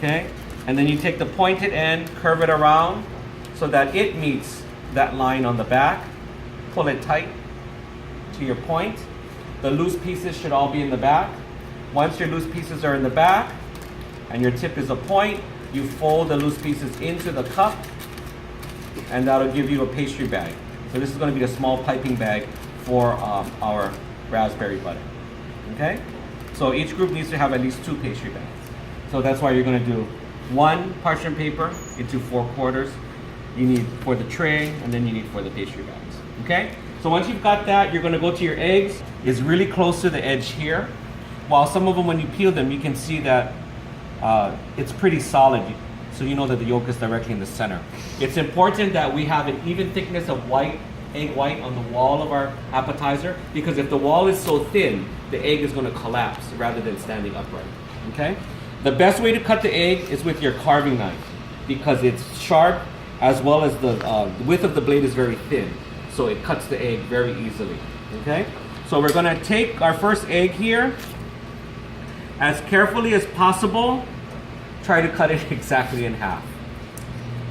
Okay? And then you take the pointed end, curve it around so that it meets that line on the back. Pull it tight to your point. The loose pieces should all be in the back. Once your loose pieces are in the back and your tip is a point, you fold the loose pieces into the cup, and that'll give you a pastry bag. So this is going to be a small piping bag for our raspberry butter. Okay? So each group needs to have at least 2 pastry bags. So that's why you're going to do 1 parchment paper into 4 quarters. You need for the tray, and then you need for the pastry bags. Okay? So once you've got that, you're going to go to your eggs. It's really close to the edge here. While some of them, when you peel them, you can see that it's pretty solid. So you know that the yolk is directly in the center. It's important that we have an even thickness of egg white on the wall of our appetizer, because if the wall is so thin, the egg is going to collapse rather than standing upright. Okay? The best way to cut the egg is with your carving knife, because it's sharp, as well as the width of the blade is very thin. So it cuts the egg very easily. Okay? So we're going to take our first egg here. As carefully as possible, try to cut it exactly in half.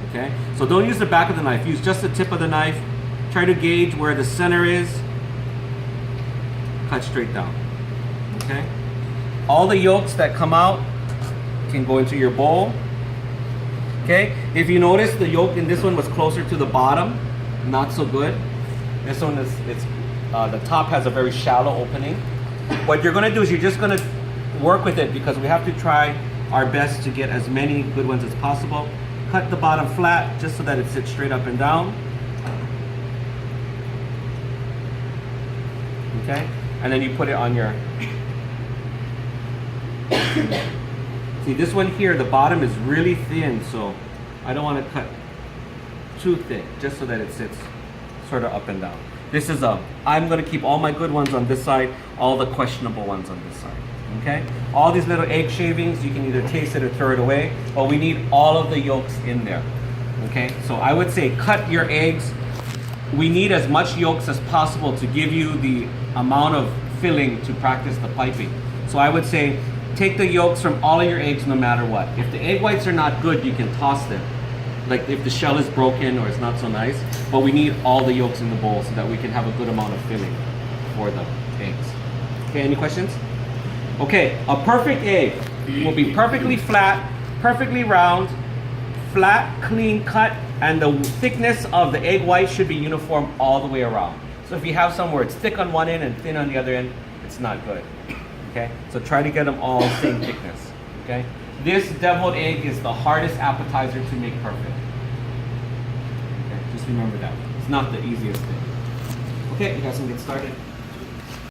Okay? So don't use the back of the knife, use just the tip of the knife. Try to gauge where the center is. Cut straight down. Okay? All the yolks that come out can go into your bowl. Okay? If you notice, the yolk in this one was closer to the bottom. Not so good. This one is, the top has a very shallow opening. What you're going to do is you're just going to work with it, because we have to try our best to get as many good ones as possible. Cut the bottom flat just so that it sits straight up and down. Okay? And then you put it on your... See, this one here, the bottom is really thin, so I don't want to cut too thick, just so that it sits sort of up and down. This is I'm going to keep all my good ones on this side, all the questionable ones on this side. Okay? All these little egg shavings, you can either taste it or throw it away, but we need all of the yolks in there. Okay? So I would say cut your eggs. We need as much yolks as possible to give you the amount of filling to practice the piping. So I would say take the yolks from all of your eggs no matter what. If the egg whites are not good, you can toss them. Like if the shell is broken or it's not so nice, but we need all the yolks in the bowl so that we can have a good amount of filling for the eggs. Okay, any questions? Okay, a perfect egg will be perfectly flat, perfectly round, flat, clean cut, and the thickness of the egg white should be uniform all the way around. So if you have some where it's thick on one end and thin on the other end, it's not good. Okay, so try to get them all same thickness. Okay, this deviled egg is the hardest appetizer to make perfect. Okay, just remember that. It's not the easiest thing. Okay, you guys can get started.